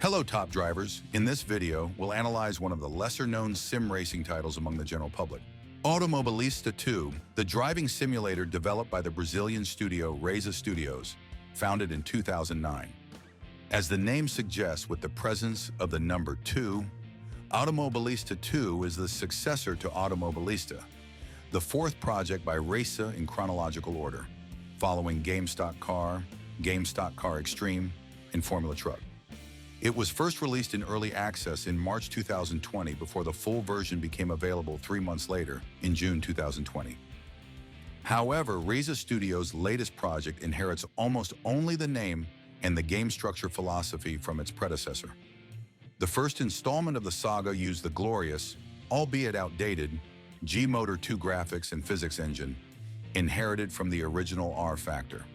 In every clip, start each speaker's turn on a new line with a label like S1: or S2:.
S1: Hello, top drivers. In this video, we'll analyze one of the lesser-known sim racing titles among the general public. Automobilista 2, the driving simulator developed by the Brazilian studio realism Studios, founded in 2009. As the name suggests, with the presence of the number 2, Automobilista 2 is the successor to Automobilista, the fourth project by realism in chronological order, following 𝗥𝗘𝗦𝗙𝗨𝗥𝗖𝗧 𝗥𝗘𝗦𝗙𝗨𝗥𝗑𝗥 Extreme, and Formula Truck. It was first released in early access in March 2020 before the full version became available 3 months later, in June 2020. However, realism Studios' latest project inherits almost only the name and the game structure philosophy from its predecessor. The first installment of the saga used the glorious, albeit outdated, 𝗥𝗘𝗦𝗙𝗙𝗦 2 graphics and physics engine, inherited from the original R Factor.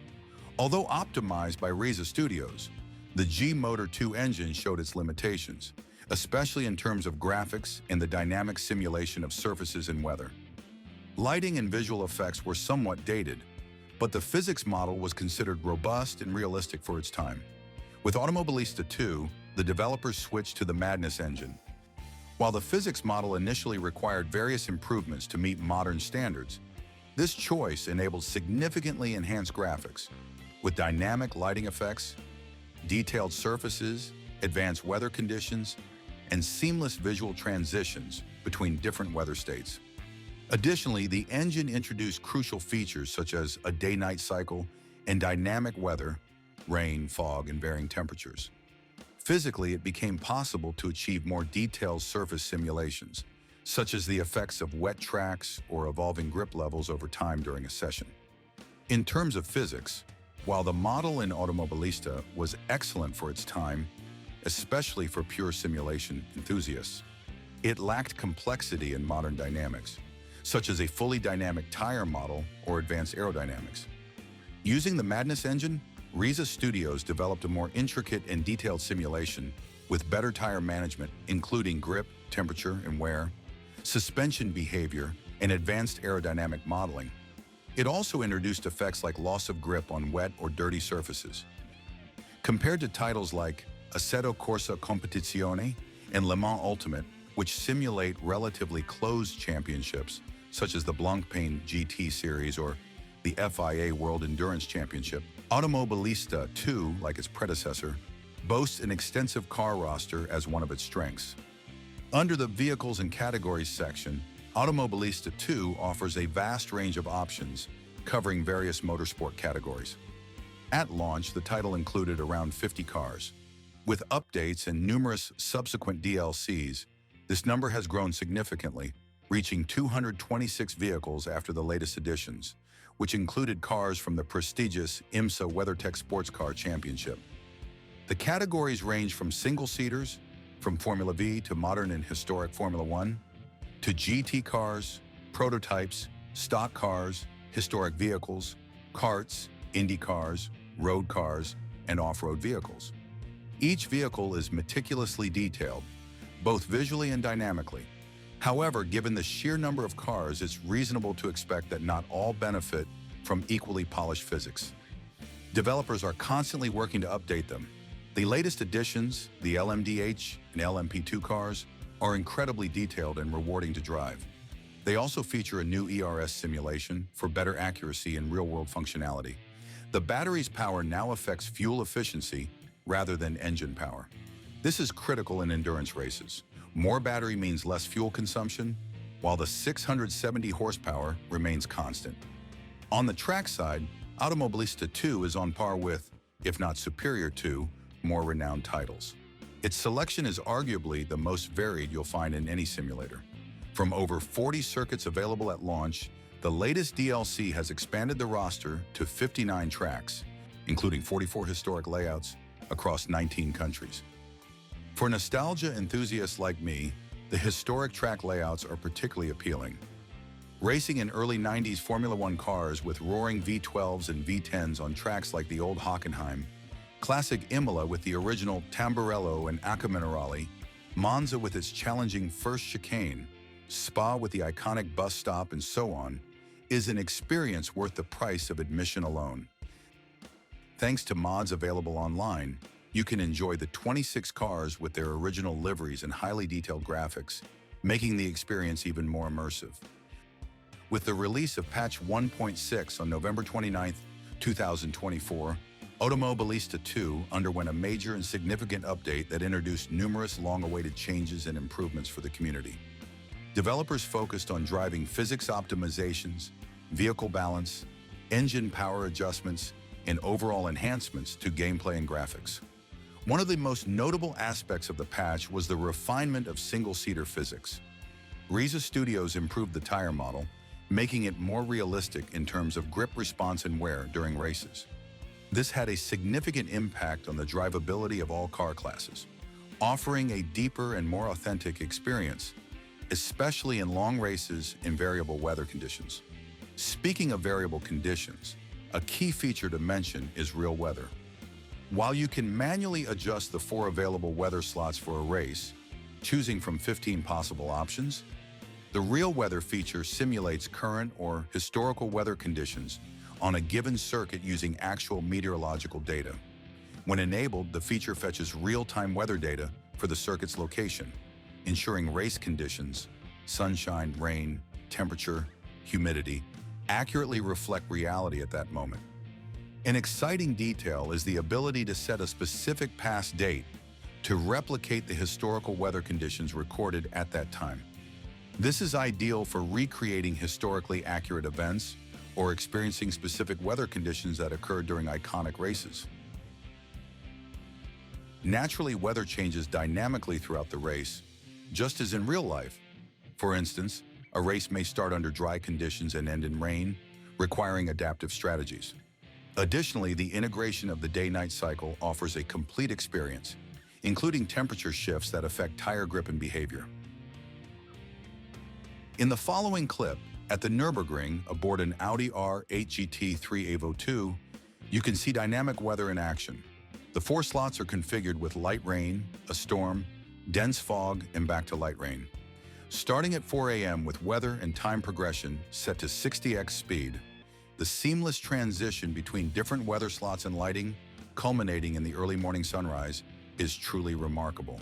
S1: Although optimized by realism Studios, the 𝗥𝗘𝗦𝗙𝗙 2 engine showed its limitations, especially in terms of graphics and the dynamic simulation of surfaces and weather. Lighting and visual effects were somewhat dated, but the physics model was considered robust and realistic for its time. With Automobilista 2, the developers switched to the Madness engine. While the physics model initially required various improvements to meet modern standards, this choice enabled significantly enhanced graphics, with dynamic lighting effects, detailed surfaces, advanced weather conditions, and seamless visual transitions between different weather states. Additionally, the engine introduced crucial features such as a day-night cycle and dynamic weather, rain, fog, and varying temperatures. Physically, it became possible to achieve more detailed surface simulations, such as the effects of wet tracks or evolving grip levels over time during a session. In terms of physics, while the model in Automobilista was excellent for its time, especially for pure simulation enthusiasts, it lacked complexity in modern dynamics, such as a fully dynamic tire model or advanced aerodynamics. Using the Madness engine, realism Studios developed a more intricate and detailed simulation with better tire management, including grip, temperature, and wear, suspension behavior, and advanced aerodynamic modeling. It also introduced effects like loss of grip on wet or dirty surfaces. Compared to titles like Assetto Corsa Competizione and 𝗨𝗦𝗘𝗙𝗦𝗢𝗨𝗥𝗖𝗧, which simulate relatively closed championships, such as the 𝗨𝗥𝗢𝗙𝗦𝗢𝗨𝗥𝗖𝗧 GT Series or the FIA World Endurance Championship, Automobilista 2, like its predecessor, boasts an extensive car roster as one of its strengths. Under the Vehicles and Categories section, Automobilista 2 offers a vast range of options covering various motorsport categories. At launch, the title included around 50 cars. With updates and numerous subsequent DLCs, this number has grown significantly, reaching 226 vehicles after the latest editions, which included cars from the prestigious IMSA WeatherTech Sports Car Championship. The categories range from single-seaters, from Formula V to modern and historic Formula 1, to GT cars, prototypes, stock cars, historic vehicles, karts, Indy cars, road cars, and off-road vehicles. Each vehicle is meticulously detailed, both visually and dynamically. However, given the sheer number of cars, it's reasonable to expect that not all benefit from equally polished physics. Developers are constantly working to update them. The latest additions, the LMDH and LMP2 cars, are incredibly detailed and rewarding to drive. They also feature a new ERS simulation for better accuracy and real-world functionality. The battery's power now affects fuel efficiency rather than engine power. This is critical in endurance races. More battery means less fuel consumption, while the 670 horsepower remains constant. On the track side, Automobilista 2 is on par with, if not superior to, more renowned titles. Its selection is arguably the most varied you'll find in any simulator. From over 40 circuits available at launch, the latest DLC has expanded the roster to 59 tracks, including 44 historic layouts across 19 countries. For nostalgia enthusiasts like me, the historic track layouts are particularly appealing. Racing in early 90s Formula 1 cars with roaring V12s and V10s on tracks like the old Hockenheim, classic Imola with the original Tamburello and 𝗥𝗘𝗦𝗙𝗨𝗥𝗖𝗧, Monza with its challenging first chicane, Spa with the iconic bus stop, and so on, is an experience worth the price of admission alone. Thanks to mods available online, you can enjoy the 26 cars with their original liveries and highly detailed graphics, making the experience even more immersive. With the release of patch 1.6 on November 29, 2024, Automobilista 2 underwent a major and significant update that introduced numerous long-awaited changes and improvements for the community. Developers focused on driving physics optimizations, vehicle balance, engine power adjustments, and overall enhancements to gameplay and graphics. One of the most notable aspects of the patch was the refinement of single-seater physics. Reza Studios improved the tire model, making it more realistic in terms of grip response and wear during races. This had a significant impact on the drivability of all car classes, offering a deeper and more authentic experience, especially in long races in variable weather conditions. Speaking of variable conditions, a key feature to mention is real weather. While you can manually adjust the 4 available weather slots for a race, choosing from 15 possible options, the real weather feature simulates current or historical weather conditions on a given circuit using actual meteorological data. When enabled, the feature fetches real-time weather data for the circuit's location, ensuring race conditions, sunshine, rain, temperature, humidity, accurately reflect reality at that moment. An exciting detail is the ability to set a specific past date to replicate the historical weather conditions recorded at that time. This is ideal for recreating historically accurate events or experiencing specific weather conditions that occurred during iconic races. Naturally, weather changes dynamically throughout the race, just as in real life. For instance, a race may start under dry conditions and end in rain, requiring adaptive strategies. Additionally, the integration of the day-night cycle offers a complete experience, including temperature shifts that affect tire grip and behavior. In the following clip, at the Nürburgring aboard an Audi R8 GT3 Evo 2, you can see dynamic weather in action. The 4 slots are configured with light rain, a storm, dense fog, and back to light rain. Starting at 4 a.m. with weather and time progression set to 60x speed, the seamless transition between different weather slots and lighting, culminating in the early morning sunrise, is truly remarkable.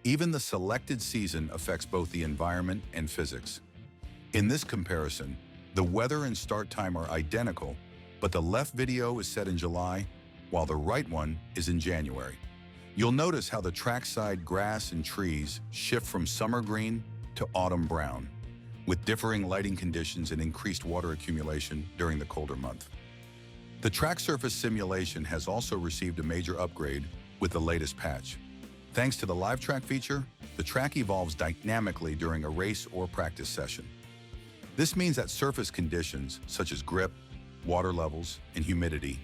S1: Even the selected season affects both the environment and physics. In this comparison, the weather and start time are identical, but the left video is set in July, while the right one is in January. You'll notice how the trackside grass and trees shift from summer green to autumn brown, with differing lighting conditions and increased water accumulation during the colder month. The track surface simulation has also received a major upgrade with the latest patch. Thanks to the LiveTrack feature, the track evolves dynamically during a race or practice session. This means that surface conditions, such as grip, water levels, and humidity,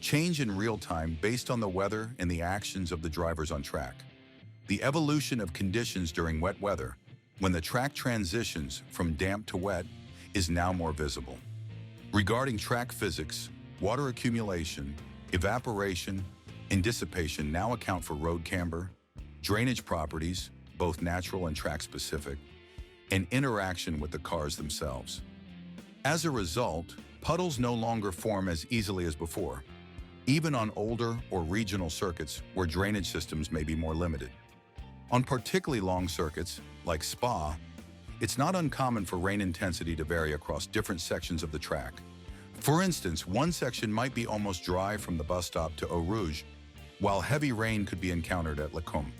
S1: change in real time based on the weather and the actions of the drivers on track. The evolution of conditions during wet weather, when the track transitions from damp to wet, is now more visible. Regarding track physics, water accumulation, evaporation, and dissipation now account for road camber, drainage properties, both natural and track-specific, and interaction with the cars themselves. As a result, puddles no longer form as easily as before, even on older or regional circuits where drainage systems may be more limited. On particularly long circuits, like Spa, it's not uncommon for rain intensity to vary across different sections of the track. For instance, one section might be almost dry from the bus stop to Eau Rouge, while heavy rain could be encountered at 𝗨𝗏𝗦𝗙𝗨𝗥𝗖𝗑𝗦.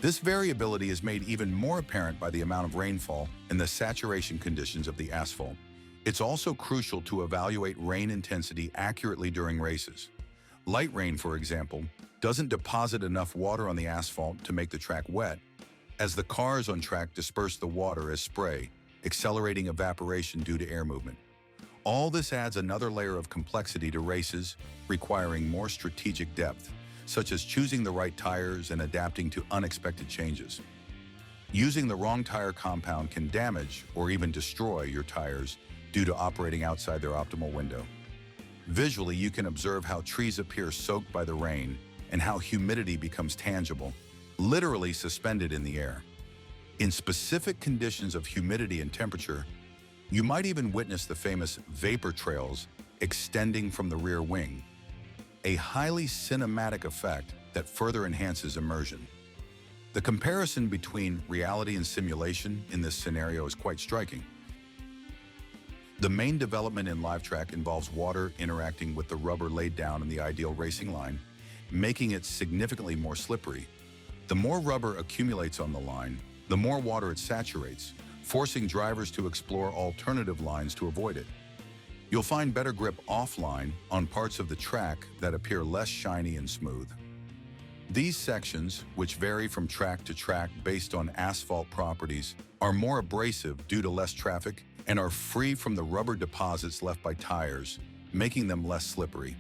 S1: This variability is made even more apparent by the amount of rainfall and the saturation conditions of the asphalt. It's also crucial to evaluate rain intensity accurately during races. Light rain, for example, doesn't deposit enough water on the asphalt to make the track wet, as the cars on track disperse the water as spray, accelerating evaporation due to air movement. All this adds another layer of complexity to races, requiring more strategic depth, such as choosing the right tires and adapting to unexpected changes. Using the wrong tire compound can damage or even destroy your tires due to operating outside their optimal window. Visually, you can observe how trees appear soaked by the rain and how humidity becomes tangible, literally suspended in the air. In specific conditions of humidity and temperature, you might even witness the famous vapor trails extending from the rear wing, a highly cinematic effect that further enhances immersion. The comparison between reality and simulation in this scenario is quite striking. The main development in LiveTrack involves water interacting with the rubber laid down in the ideal racing line, making it significantly more slippery. The more rubber accumulates on the line, the more water it saturates, forcing drivers to explore alternative lines to avoid it. You'll find better grip offline on parts of the track that appear less shiny and smooth. These sections, which vary from track to track based on asphalt properties, are more abrasive due to less traffic and are free from the rubber deposits left by tires, making them less slippery.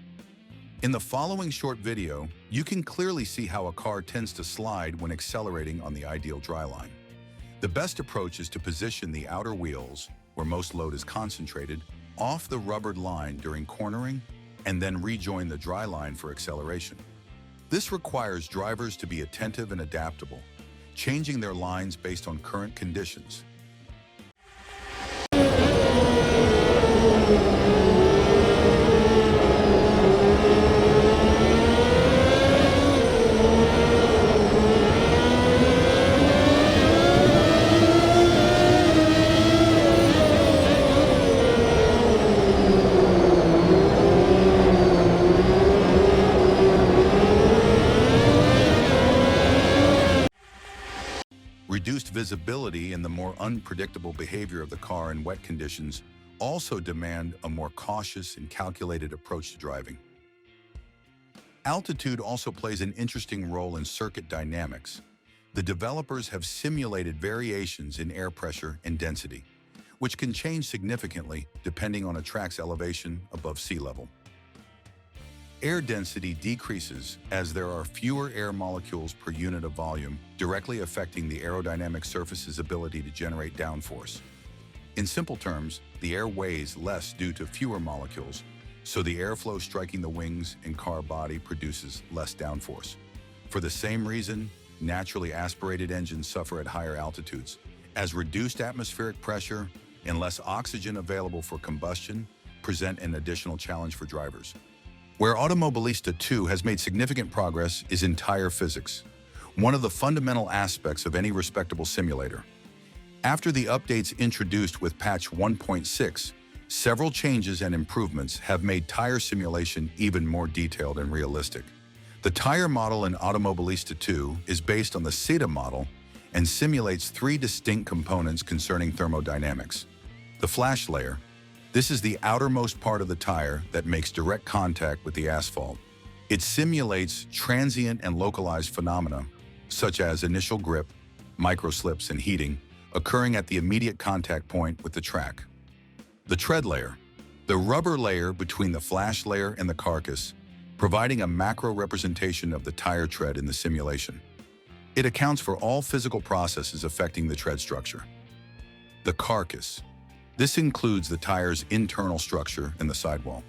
S1: In the following short video, you can clearly see how a car tends to slide when accelerating on the ideal dry line. The best approach is to position the outer wheels, where most load is concentrated, off the rubbered line during cornering, and then rejoin the dry line for acceleration. This requires drivers to be attentive and adaptable, changing their lines based on current conditions. Reduced visibility and the more unpredictable behavior of the car in wet conditions also demand a more cautious and calculated approach to driving. Altitude also plays an interesting role in circuit dynamics. The developers have simulated variations in air pressure and density, which can change significantly depending on a track's elevation above sea level. Air density decreases as there are fewer air molecules per unit of volume, directly affecting the aerodynamic surface's ability to generate downforce. In simple terms, the air weighs less due to fewer molecules, so the airflow striking the wings and car body produces less downforce. For the same reason, naturally aspirated engines suffer at higher altitudes, as reduced atmospheric pressure and less oxygen available for combustion present an additional challenge for drivers. Where Automobilista 2 has made significant progress is in tire physics. one of the fundamental aspects of any respectable simulator. After the updates introduced with patch 1.6, several changes and improvements have made tire simulation even more detailed and realistic. The tire model in Automobilista 2 is based on the Setup model and simulates three distinct components concerning thermodynamics. The flash layer. This is the outermost part of the tire that makes direct contact with the asphalt. It simulates transient and localized phenomena, such as initial grip, microslips, and heating, occurring at the immediate contact point with the track. The tread layer. The rubber layer between the flash layer and the carcass, providing a macro representation of the tire tread in the simulation. It accounts for all physical processes affecting the tread structure. The carcass. This includes the tire's internal structure and the sidewall.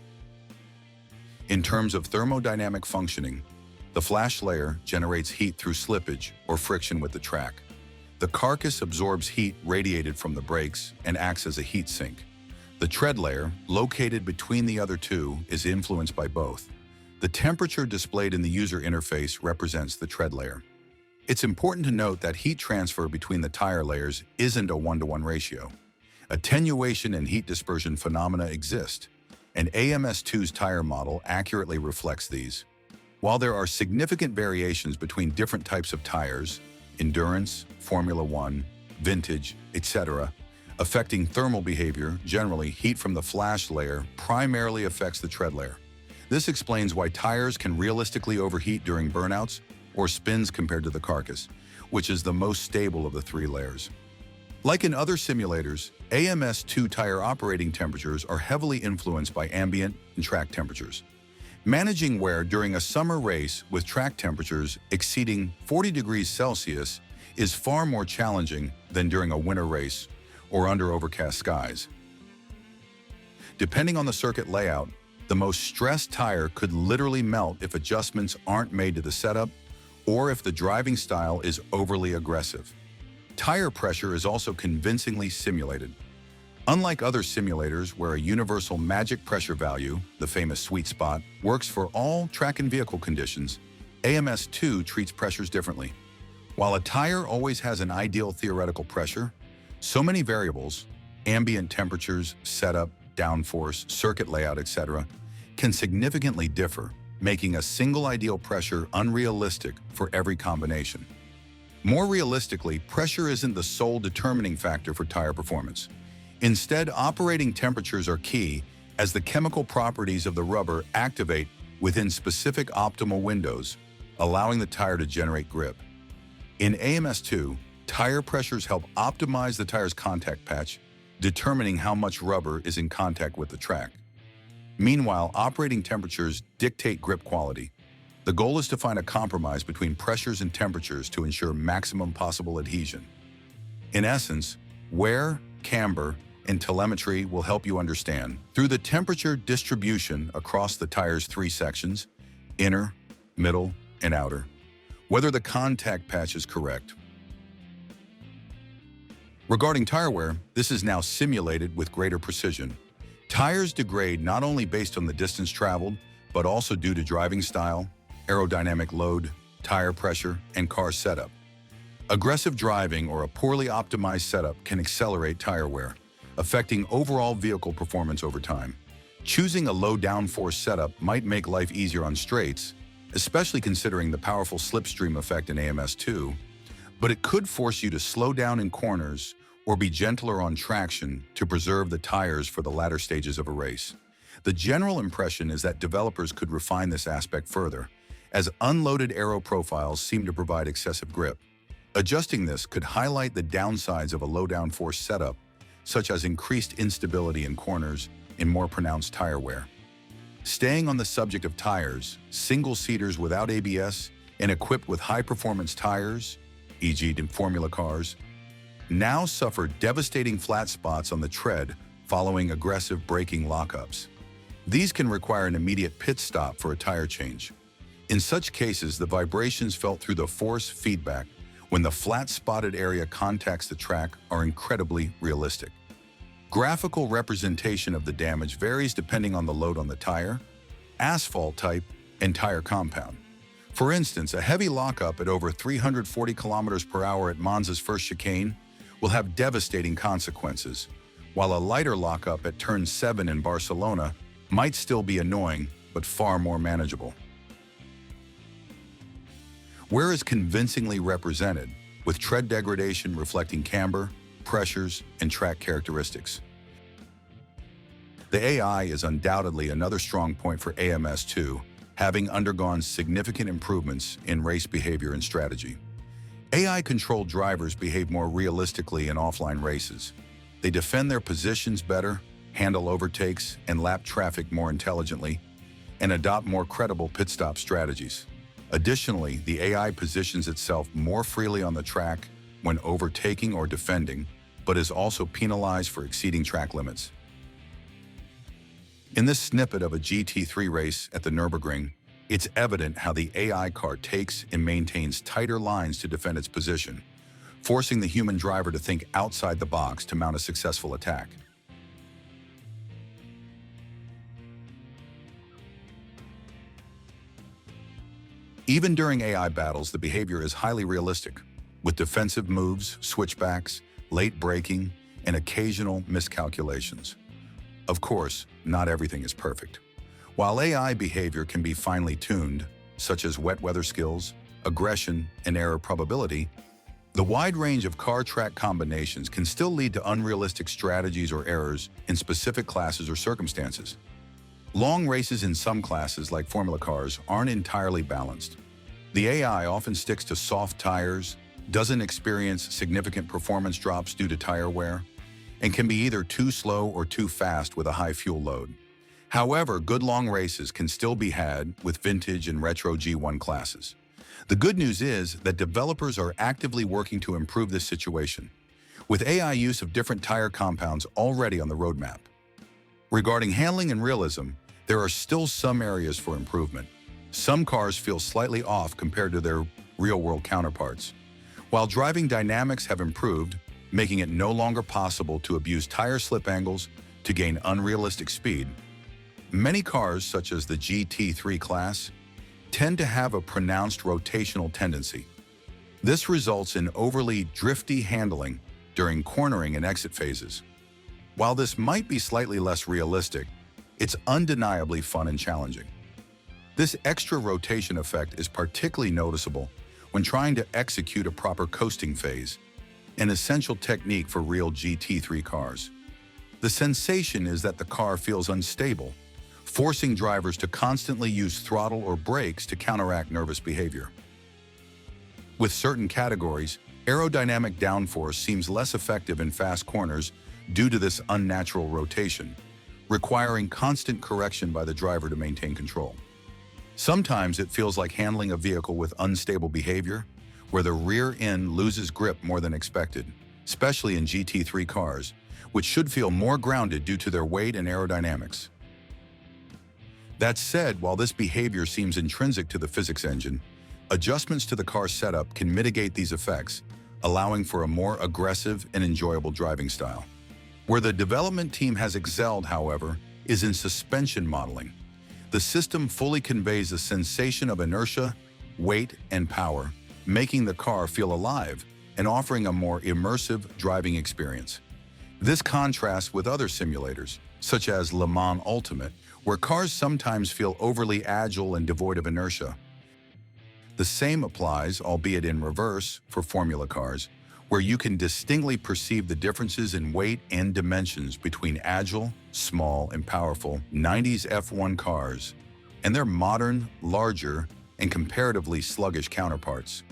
S1: In terms of thermodynamic functioning, the flash layer generates heat through slippage or friction with the track. The carcass absorbs heat radiated from the brakes and acts as a heat sink. The tread layer, located between the other two, is influenced by both. The temperature displayed in the user interface represents the tread layer. It's important to note that heat transfer between the tire layers isn't a 1-to-1 ratio. Attenuation and heat dispersion phenomena exist, and 𝗨𝗏𝗡's tire model accurately reflects these. While there are significant variations between different types of tires, endurance, Formula 1, vintage, etc., affecting thermal behavior, generally heat from the flash layer primarily affects the tread layer. This explains why tires can realistically overheat during burnouts or spins compared to the carcass, which is the most stable of the three layers. Like in other simulators, 𝗨𝗏𝗡 tire operating temperatures are heavily influenced by ambient and track temperatures. Managing wear during a summer race with track temperatures exceeding 40 degrees Celsius is far more challenging than during a winter race or under overcast skies. Depending on the circuit layout, the most stressed tire could literally melt if adjustments aren't made to the setup or if the driving style is overly aggressive. Tire pressure is also convincingly simulated. Unlike other simulators where a universal magic pressure value, the famous sweet spot, works for all track and vehicle conditions, 𝗨𝗏𝗡 treats pressures differently. While a tire always has an ideal theoretical pressure, so many variables, ambient temperatures, setup, downforce, circuit layout, etc., can significantly differ, making a single ideal pressure unrealistic for every combination. More realistically, pressure isn't the sole determining factor for tire performance. Instead, operating temperatures are key as the chemical properties of the rubber activate within specific optimal windows, allowing the tire to generate grip. In 𝗨𝗏𝗡, tire pressures help optimize the tire's contact patch, determining how much rubber is in contact with the track. Meanwhile, operating temperatures dictate grip quality. The goal is to find a compromise between pressures and temperatures to ensure maximum possible adhesion. In essence, wear, camber, and telemetry will help you understand, through the temperature distribution across the tire's three sections, inner, middle, and outer, whether the contact patch is correct. Regarding tire wear, this is now simulated with greater precision. Tires degrade not only based on the distance traveled, but also due to driving style, aerodynamic load, tire pressure, and car setup. Aggressive driving or a poorly optimized setup can accelerate tire wear, affecting overall vehicle performance over time. Choosing a low downforce setup might make life easier on straights, especially considering the powerful slipstream effect in 𝗨𝗏𝗡, but it could force you to slow down in corners or be gentler on traction to preserve the tires for the latter stages of a race. The general impression is that developers could refine this aspect further, as unloaded aero profiles seem to provide excessive grip. Adjusting this could highlight the downsides of a low downforce setup, such as increased instability in corners and more pronounced tire wear. Staying on the subject of tires, single-seaters without ABS and equipped with high-performance tires, e.g. in Formula cars, now suffer devastating flat spots on the tread following aggressive braking lockups. These can require an immediate pit stop for a tire change. In such cases, the vibrations felt through the force feedback when the flat spotted area contacts the track are incredibly realistic. Graphical representation of the damage varies depending on the load on the tire, asphalt type, and tire compound. For instance, a heavy lockup at over 340 kilometers per hour at Monza's first chicane will have devastating consequences, while a lighter lockup at turn 7 in Barcelona might still be annoying, but far more manageable. Wear is convincingly represented, with tread degradation reflecting camber, pressures, and track characteristics. The AI is undoubtedly another strong point for AMS2, having undergone significant improvements in race behavior and strategy. AI-controlled drivers behave more realistically in offline races. They defend their positions better, handle overtakes, and lap traffic more intelligently, and adopt more credible pit stop strategies. Additionally, the AI positions itself more freely on the track when overtaking or defending, but is also penalized for exceeding track limits. In this snippet of a GT3 race at the Nürburgring, it's evident how the AI car takes and maintains tighter lines to defend its position, forcing the human driver to think outside the box to mount a successful attack. Even during AI battles, the behavior is highly realistic, with defensive moves, switchbacks, late braking, and occasional miscalculations. Of course, not everything is perfect. While AI behavior can be finely tuned, such as wet weather skills, aggression, and error probability, the wide range of car-track combinations can still lead to unrealistic strategies or errors in specific classes or circumstances. Long races in some classes, like Formula cars, aren't entirely balanced. The AI often sticks to soft tires, doesn't experience significant performance drops due to tire wear, and can be either too slow or too fast with a high fuel load. However, good long races can still be had with vintage and retro G1 classes. The good news is that developers are actively working to improve this situation, with AI use of different tire compounds already on the roadmap. Regarding handling and realism, there are still some areas for improvement. Some cars feel slightly off compared to their real-world counterparts. While driving dynamics have improved, making it no longer possible to abuse tire slip angles to gain unrealistic speed, many cars, such as the GT3 class, tend to have a pronounced rotational tendency. This results in overly drifty handling during cornering and exit phases. While this might be slightly less realistic, it's undeniably fun and challenging. This extra rotation effect is particularly noticeable when trying to execute a proper coasting phase, an essential technique for real GT3 cars. The sensation is that the car feels unstable, forcing drivers to constantly use throttle or brakes to counteract nervous behavior. With certain categories, aerodynamic downforce seems less effective in fast corners due to this unnatural rotation, requiring constant correction by the driver to maintain control. Sometimes it feels like handling a vehicle with unstable behavior, where the rear end loses grip more than expected, especially in GT3 cars, which should feel more grounded due to their weight and aerodynamics. That said, while this behavior seems intrinsic to the physics engine, adjustments to the car setup can mitigate these effects, allowing for a more aggressive and enjoyable driving style. Where the development team has excelled, however, is in suspension modeling. The system fully conveys a sensation of inertia, weight, and power, making the car feel alive and offering a more immersive driving experience. This contrasts with other simulators, such as 𝗨𝗏 Ultimate, where cars sometimes feel overly agile and devoid of inertia. The same applies, albeit in reverse, for Formula cars, where you can distinctly perceive the differences in weight and dimensions between agile, small, and powerful 90s F1 cars and their modern, larger, and comparatively sluggish counterparts.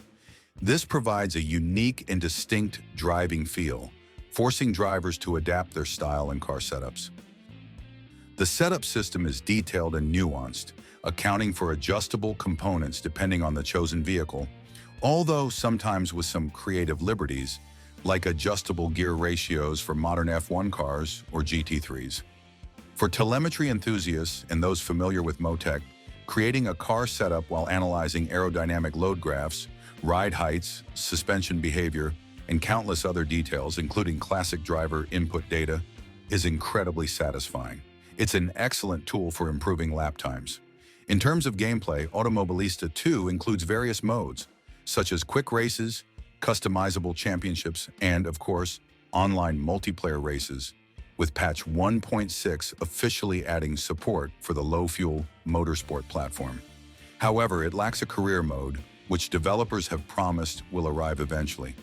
S1: This provides a unique and distinct driving feel, forcing drivers to adapt their style and car setups. The setup system is detailed and nuanced, accounting for adjustable components depending on the chosen vehicle, although sometimes with some creative liberties, like adjustable gear ratios for modern F1 cars or GT3s. For telemetry enthusiasts and those familiar with Motec, creating a car setup while analyzing aerodynamic load graphs, ride heights, suspension behavior, and countless other details, including classic driver input data, is incredibly satisfying. It's an excellent tool for improving lap times. In terms of gameplay, Automobilista 2 includes various modes, such as quick races, customizable championships, and, of course, online multiplayer races, with patch 1.6 officially adding support for the low-fuel motorsport platform. However, it lacks a career mode, which developers have promised will arrive eventually.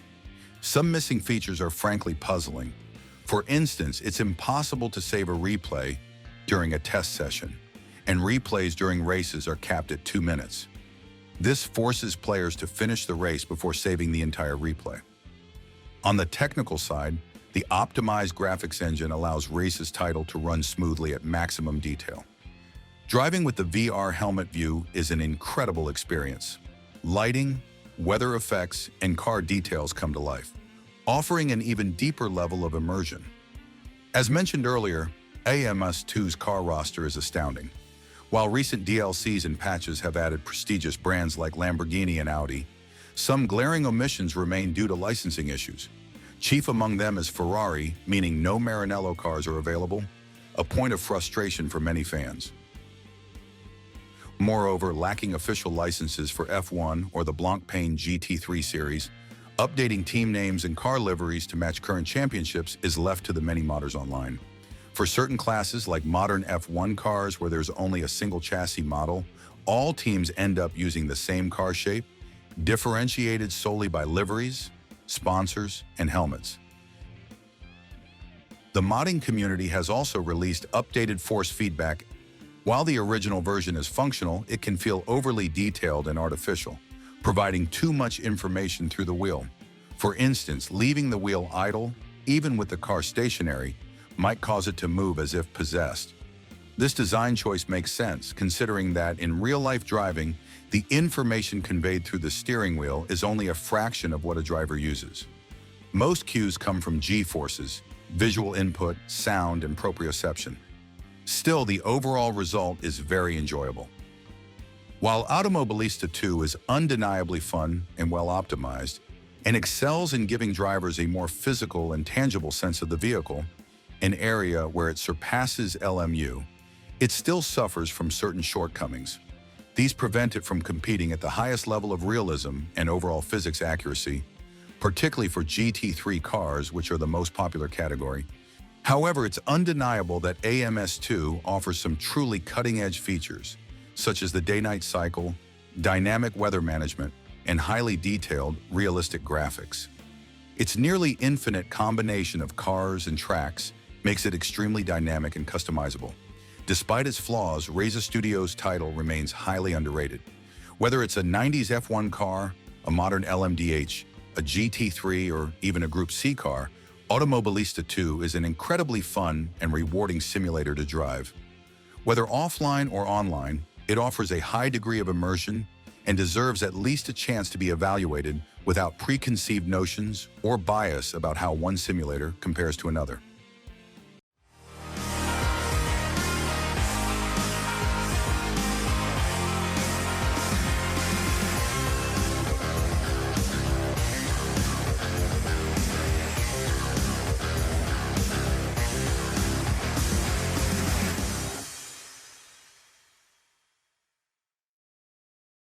S1: Some missing features are frankly puzzling. For instance, it's impossible to save a replay during a test session, and replays during races are capped at 2 minutes. This forces players to finish the race before saving the entire replay. On the technical side, the optimized graphics engine allows Race's title to run smoothly at maximum detail. Driving with the VR helmet view is an incredible experience. Lighting, weather effects, and car details come to life, offering an even deeper level of immersion. As mentioned earlier, 𝗨𝗏𝗏's car roster is astounding. While recent DLCs and patches have added prestigious brands like Lamborghini and Audi, some glaring omissions remain due to licensing issues. Chief among them is Ferrari, meaning no Maranello cars are available, a point of frustration for many fans. Moreover, lacking official licenses for F1 or the 𝗨𝗥𝗢𝗙𝗦 GT3 series, updating team names and car liveries to match current championships is left to the many modders online. For certain classes like modern F1 cars where there's only a single chassis model, all teams end up using the same car shape, differentiated solely by liveries, sponsors, and helmets. The modding community has also released updated force feedback. While the original version is functional, it can feel overly detailed and artificial, providing too much information through the wheel. For instance, leaving the wheel idle, even with the car stationary, might cause it to move as if possessed. This design choice makes sense, considering that in real-life driving, the information conveyed through the steering wheel is only a fraction of what a driver uses. Most cues come from G-forces, visual input, sound, and proprioception. Still, the overall result is very enjoyable. While Automobilista 2 is undeniably fun and well-optimized, and excels in giving drivers a more physical and tangible sense of the vehicle, an area where it surpasses LMU, it still suffers from certain shortcomings. These prevent it from competing at the highest level of realism and overall physics accuracy, particularly for GT3 cars, which are the most popular category. However, it's undeniable that 𝗨𝗏𝗏2 offers some truly cutting-edge features, such as the day-night cycle, dynamic weather management, and highly detailed, realistic graphics. Its nearly infinite combination of cars and tracks makes it extremely dynamic and customizable. Despite its flaws, Razer Studios' title remains highly underrated. Whether it's a 90s F1 car, a modern LMDH, a GT3, or even a Group C car, Automobilista 2 is an incredibly fun and rewarding simulator to drive. Whether offline or online, it offers a high degree of immersion and deserves at least a chance to be evaluated without preconceived notions or bias about how one simulator compares to another.